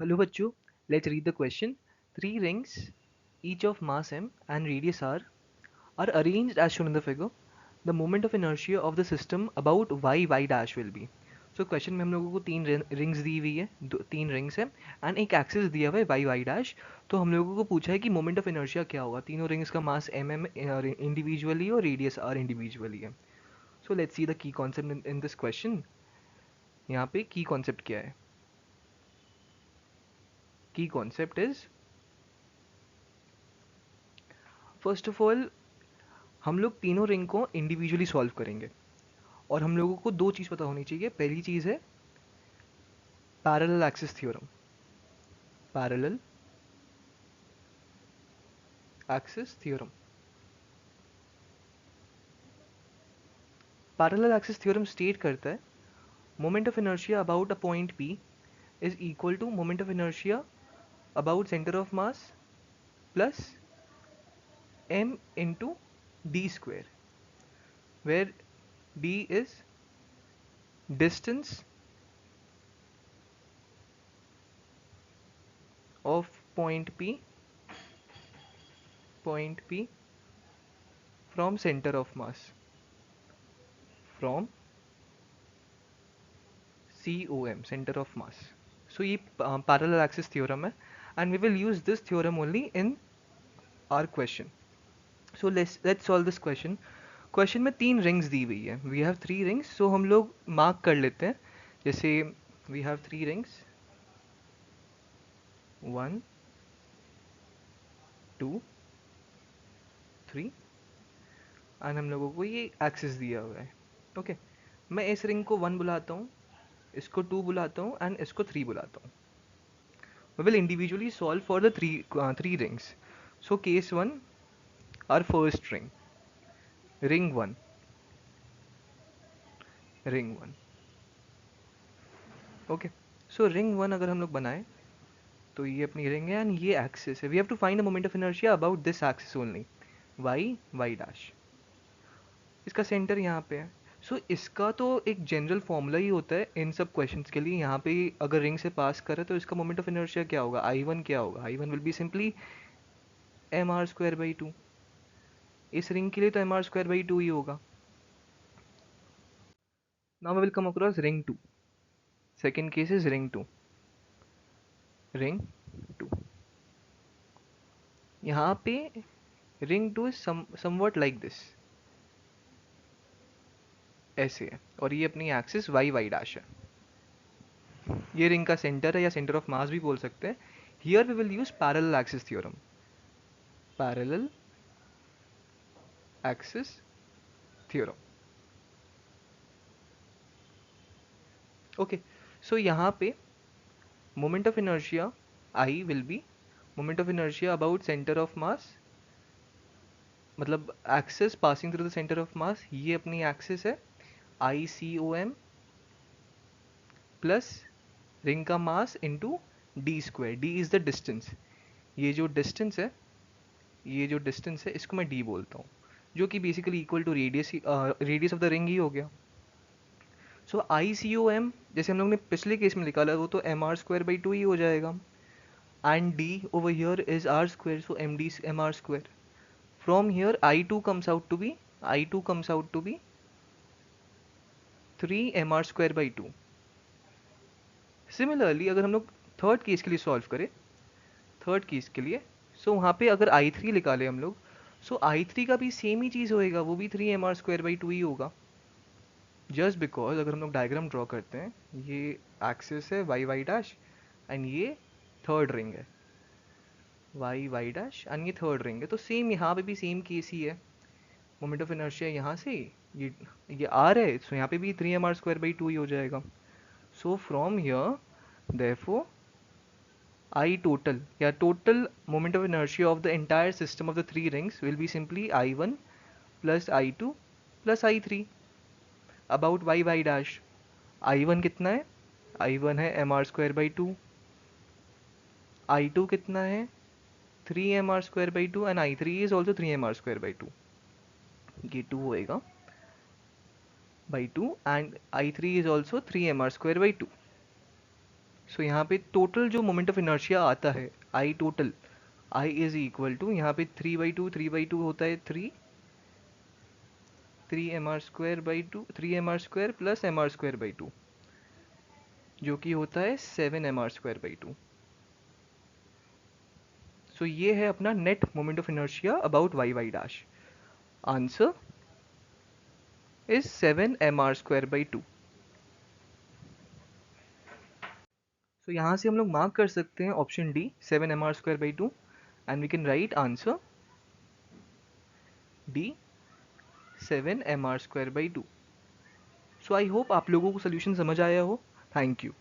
Hello bachcho, let's read the question. Three rings, each of mass m and radius r, are arranged as shown in the figure. The moment of inertia of the system about y dash will be. So question में हम लोगों को तीन rings दी हुई है, तीन rings है एंड एक एक्सिस दिया हुआ है y डैश. तो हम लोगों को पूछा है कि मोमेंट ऑफ इनर्शिया क्या होगा. तीनों रिंग्स का मास mm इंडिविजुअली और रेडियस r इंडिविजुअली है. So let's see the key concept in this question. यहाँ पे की कॉन्सेप्ट क्या है? की concept is, first of all हम लोग तीनों रिंग को इंडिविजुअली सॉल्व करेंगे और हम लोगों को दो चीज़ पता होनी चाहिए. पहली चीज़ है parallel axis theorem. Parallel axis theorem. Parallel axis theorem state करता है moment of inertia about a point P is equal to moment of inertia about centre of mass plus m into d square, where d is distance of point P from center of mass, from COM, center of mass. So ये parallel axis theorem है and we will use this theorem only in our question. So let's solve this question. Question में तीन rings दी हुई है. We have three rings, so हम लोग mark कर लेते हैं. जैसे we have three rings, 1 2 3 and हम लोगों को ये एक्सिस दिया हुआ है. ओके, मैं इस रिंग को 1 बुलाता हूँ, इसको 2 बुलाता हूँ एंड इसको 3 बुलाता हूँ. We will individually solve for the three rings. So case 1, our first ring, ring 1, ring 1. Okay, so ring 1 अगर हम लोग बनाएं तो ये अपनी रिंग है एंड ये एक्सिस है. We have to find the moment of inertia about this axis only, y dash. इसका सेंटर यहाँ पे है. सो इसका तो एक जनरल फॉर्मूला ही होता है इन सब क्वेश्चंस के लिए. यहाँ पे अगर रिंग से पास करे तो इसका मोमेंट ऑफ इनर्शिया क्या होगा, I1 क्या होगा. I1 will be simply mr² by 2. इस रिंग के लिए तो mr² by 2 ही होगा. Now we will come across ring 2. Second case is ring 2. Ring 2. यहाँ पे ring 2 is somewhat like this. ऐसे है और ये अपनी एक्सिस y डैश है. ये रिंग का सेंटर है या सेंटर ऑफ मास भी बोल सकते हैं. Here we will use parallel axis theorem. Parallel axis theorem. Okay, so यहाँ पे moment of inertia I will be moment of inertia about centre of mass, मतलब axis passing through the centre of mass. ये अपनी axis है ICOM plus ring का mass into d square. D is the distance. ये जो distance है, ये जो डिस्टेंस है इसको मैं डी बोलता हूँ, जो कि basically equal to radius of the ring ही हो गया. सो ICOM जैसे हम लोग ने पिछले केस में निकाला वो तो mr² by 2 ही हो जाएगा. And D over here is R square, so M D mr square. From here I2 comes out to be 3mr² by 2. Similarly अगर हम लोग थर्ड केस के लिए सॉल्व करें, थर्ड केस के लिए, सो वहाँ पे अगर I3 निकाले हम लोग, सो I3 का भी सेम ही चीज़ होएगा, वो भी 3mr² by 2 ही होगा. जस्ट बिकॉज अगर हम लोग डायग्राम ड्रॉ करते हैं, ये एक्सिस है y डैश एंड ये थर्ड रिंग है y डैश एंड ये थर्ड रिंग है, तो सेम यहाँ पे भी सेम केस ही है. मोमेंट ऑफ इनर्शिया यहाँ से ये r है, सो यहाँ पे भी 3mr² by 2 ही हो जाएगा. So from here therefore I total, yeah, total moment of inertia of the entire system of the three rings will be simply I1 plus I2 plus I3 about y dash. I1 कितना है, I1 है mr²by 2. I2 कितना है 3mr²by 2 and I3 is also 3mr²by 2. ये 2 होएगा by 2 and I3 is also 3mr²by 2. सो यहाँ पे total जो मोमेंट ऑफ इनर्शिया आता है, I total, I is equal to, यहाँ पे 3/2 होता है 3 mr² प्लस mr²/2, जो कि होता है 7 mr²/2। सो ये है अपना net moment of inertia about Y Y dash. Answer is 7 mr²/2। So यहाँ से हम लोग मार्क कर सकते हैं option D 7 mr²/2, and we can write answer D 7 mr²/2। So I hope आप लोगों को सोल्यूशन समझ आया हो। Thank you.